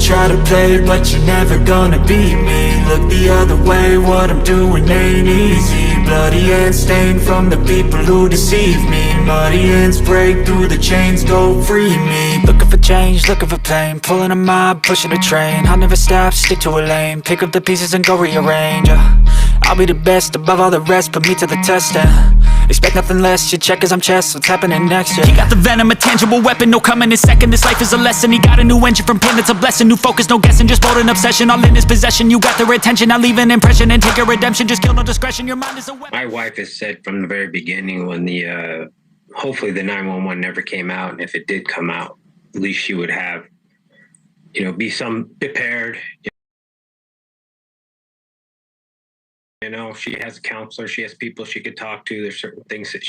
Try to play, but you're never gonna beat me. Look the other way, what I'm doing ain't easy. Bloody hands stained from the people who deceive me. Muddy hands break through the chains, go free me. Looking for change, looking for pain. Pulling a mob, pushing a train. I'll never stop, stick to a lane. Pick up the pieces and go rearrange. I'll be the best above all the rest, put me to the test and expect nothing less, your check is I'm chess, what's happening next, yeah. He got the venom, a tangible weapon, no coming in second. This life is a lesson, he got a new engine from pain, it's a blessing. New focus, no guessing, just bold and obsession. All in his possession, you got their attention. Now leave an impression and take a redemption. Just kill, no discretion, your mind is a weapon. My wife has said from the very beginning when the, hopefully the 911 never came out, and if it did come out, at least she would have, you know, be some prepared. You know, she has a counselor, she has people she could talk to. There's certain things that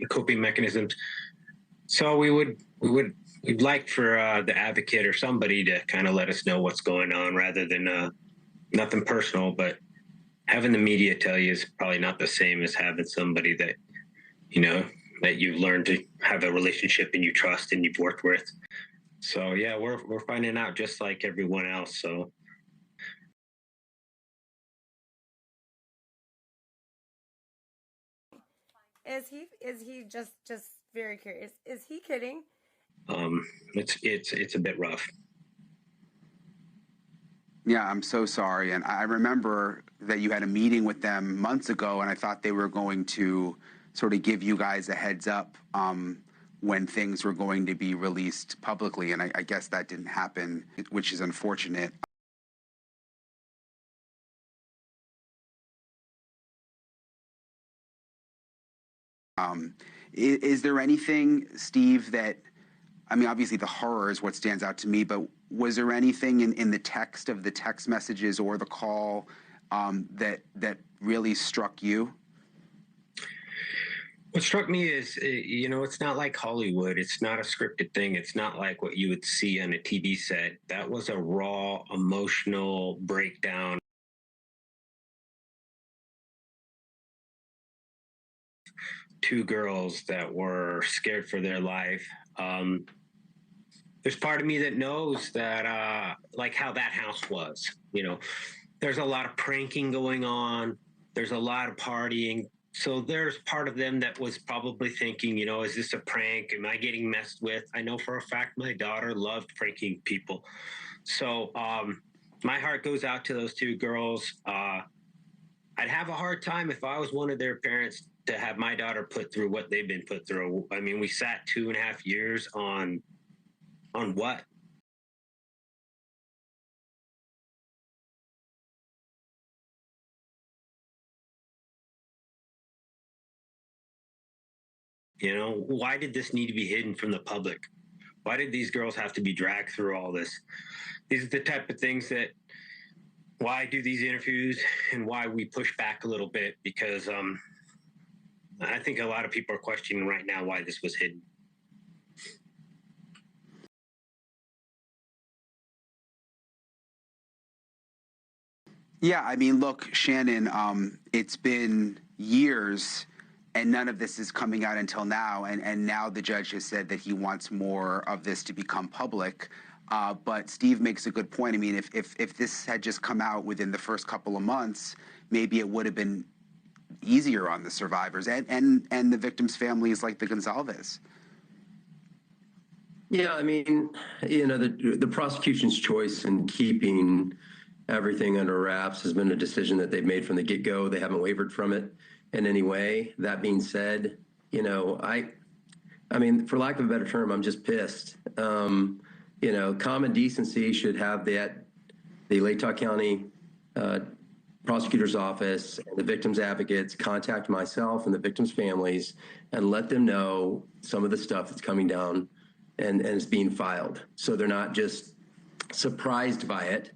coping mechanisms. So we'd like for the advocate or somebody to kind of let us know what's going on rather than nothing personal, but having the media tell you is probably not the same as having somebody that, you know, that you've learned to have a relationship and you trust and you've worked with. So yeah, we're finding out just like everyone else. So Is he just very curious? Is he kidding? it's a bit rough. Yeah, I'm so sorry. And I remember that you had a meeting with them months ago, and I thought they were going to sort of give you guys a heads up when things were going to be released publicly. And I guess that didn't happen, which is unfortunate. Is there anything, Steve, that, I mean, obviously the horror is what stands out to me, but was there anything in the text of the text messages or the call that really struck you? What struck me is, you know, it's not like Hollywood. It's not a scripted thing. It's not like what you would see on a TV set. That was a raw, emotional breakdown. Two girls that were scared for their life. There's part of me that knows that, like how that house was, you know, there's a lot of pranking going on. There's a lot of partying. So there's part of them that was probably thinking, you know, is this a prank? Am I getting messed with? I know for a fact my daughter loved pranking people. So my heart goes out to those two girls. I'd have a hard time if I was one of their parents to have my daughter put through what they've been put through. I mean, we sat 2.5 years on what? You know, why did this need to be hidden from the public? Why did these girls have to be dragged through all this? These are the type of things that, why I do these interviews and why we push back a little bit, because I think a lot of people are questioning right now why this was hidden. Yeah, I mean, look, Shannon, it's been years and none of this is coming out until now. And now the judge has said that he wants more of this to become public. But Steve makes a good point. I mean, if this had just come out within the first couple of months, maybe it would have been easier on the survivors and the victims' families like the Goncalves. Yeah, I mean, you know, the prosecution's choice in keeping everything under wraps has been a decision that they've made from the get-go. They haven't wavered from it in any way. That being said, you know, I mean, for lack of a better term, I'm just pissed. You know, common decency should have the Latah County prosecutor's office and the victims' advocates contact myself and the victims' families and let them know some of the stuff that's coming down and is being filed, so they're not just surprised by it,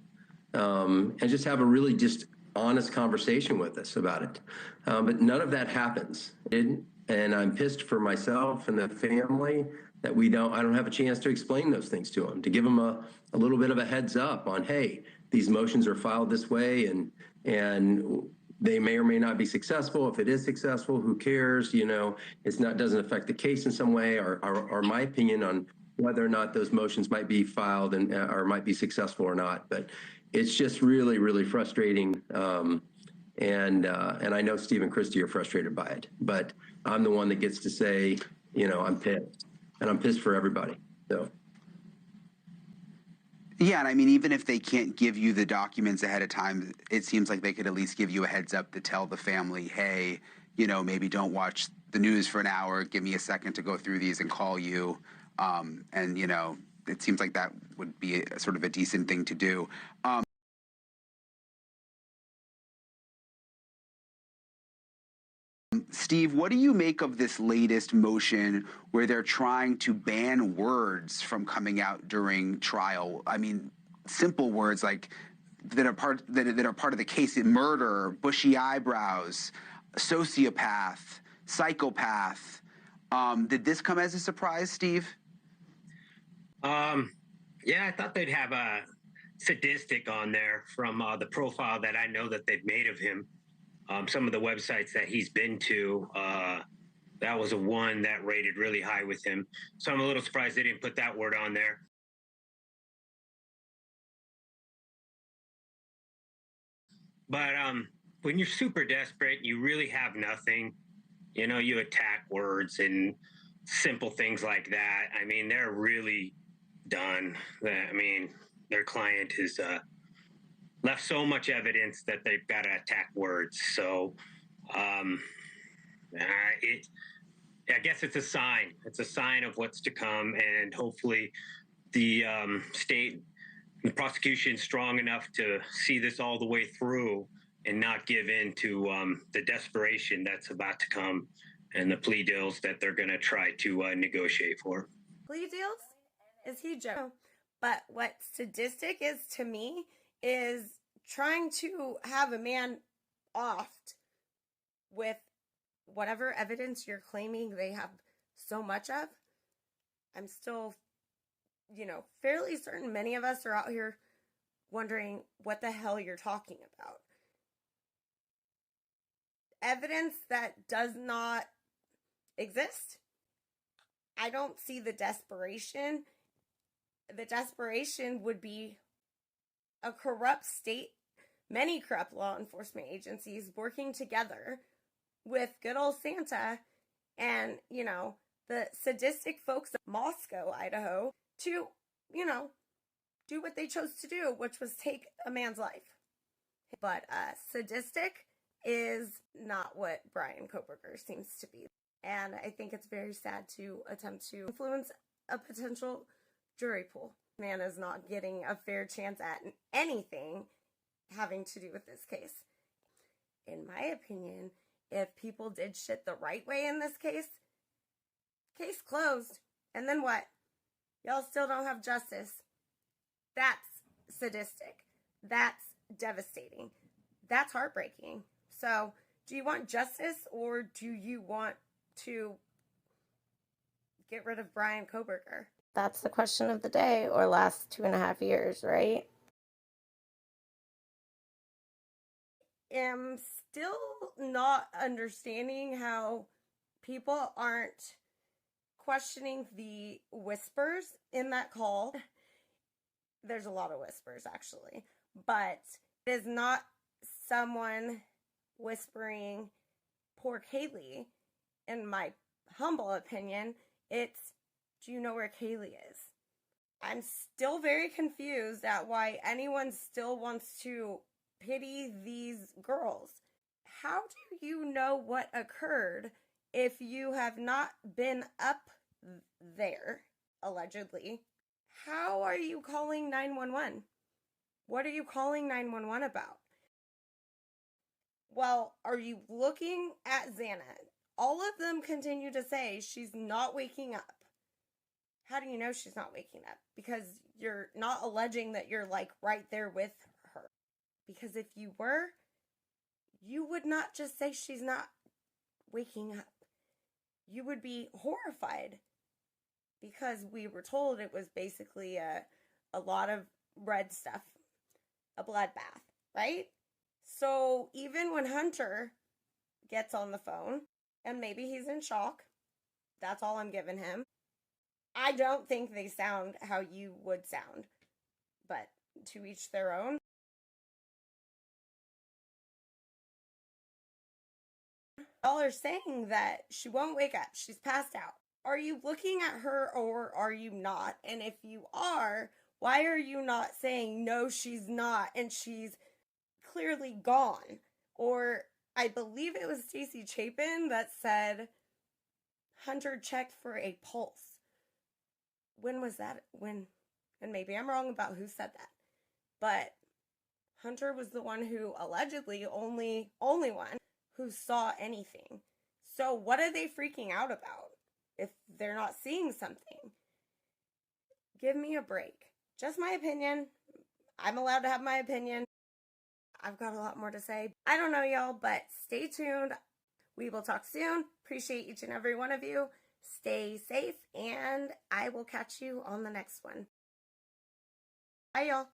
and just have a really just honest conversation with us about it. But none of that happens, and I'm pissed for myself and the family that I don't have a chance to explain those things to them, to give them a little bit of a heads up on, hey, these motions are filed this way, and they may or may not be successful. If it is successful, who cares? You know, doesn't affect the case in some way, or my opinion on whether or not those motions might be filed and or might be successful or not. But it's just really, really frustrating. And I know Steve and Christy are frustrated by it, but I'm the one that gets to say, you know, I'm pissed, and I'm pissed for everybody. So. Yeah, and I mean, even if they can't give you the documents ahead of time, it seems like they could at least give you a heads up to tell the family, hey, you know, maybe don't watch the news for an hour. Give me a second to go through these and call you. And, you know, it seems like that would be a, sort of a decent thing to do. Steve, what do you make of this latest motion where they're trying to ban words from coming out during trial? I mean, simple words like that are part of the case: murder, bushy eyebrows, sociopath, psychopath. Did this come as a surprise, Steve? Yeah, I thought they'd have a Sadistic on there from the profile that I know that they've made of him. Some of the websites that he's been to, that was a one that rated really high with him. So I'm a little surprised they didn't put that word on there. But when you're super desperate, you really have nothing, you know, you attack words and simple things like that. I mean, they're really done. I mean, their client has left so much evidence that they've got to attack words. So I guess it's a sign. It's a sign of what's to come, and hopefully the state, the prosecution, is strong enough to see this all the way through and not give in to the desperation that's about to come and the plea deals that they're going to try to negotiate for. Plea deals? Is he joking? But what sadistic is to me is trying to have a man offed with whatever evidence you're claiming they have so much of. I'm still, you know, fairly certain many of us are out here wondering what the hell you're talking about. Evidence that does not exist. I don't see the desperation. The desperation would be a corrupt state, many corrupt law enforcement agencies working together with good old Santa and, you know, the sadistic folks of Moscow, Idaho, to, you know, do what they chose to do, which was take a man's life. But sadistic is not what Bryan Kohberger seems to be. And I think it's very sad to attempt to influence a potential jury pool. Man is not getting a fair chance at anything having to do with this case. In my opinion, if people did shit the right way in this case closed. And then what? Y'all still don't have justice. That's sadistic. That's devastating. That's heartbreaking. So, do you want justice, or do you want to get rid of Bryan Kohberger? That's the question of the day, or last 2.5 years, right? I'm still not understanding how people aren't questioning the whispers in that call. There's a lot of whispers, actually, but it is not someone whispering poor Kaylee. In my humble opinion, it's, do you know where Kaylee is? I'm still very confused at why anyone still wants to pity these girls. How do you know what occurred if you have not been up there, allegedly? How are you calling 911? What are you calling 911 about? Well, are you looking at Xana? All of them continue to say she's not waking up. How do you know she's not waking up? Because you're not alleging that you're like right there with her. Because if you were, you would not just say she's not waking up. You would be horrified because we were told it was basically a lot of red stuff, a bloodbath, right? So even when Hunter gets on the phone, and maybe he's in shock, that's all I'm giving him, I don't think they sound how you would sound. But to each their own. Y'all are saying that she won't wake up. She's passed out. Are you looking at her or are you not? And if you are, why are you not saying, no, she's not, and she's clearly gone? Or I believe it was Stacey Chapin that said Hunter checked for a pulse. When was that? When? And maybe I'm wrong about who said that. But Hunter was the one who allegedly only one who saw anything. So what are they freaking out about if they're not seeing something? Give me a break. Just my opinion. I'm allowed to have my opinion. I've got a lot more to say. I don't know, y'all, but stay tuned. We will talk soon. Appreciate each and every one of you. Stay safe, and I will catch you on the next one. Bye, y'all.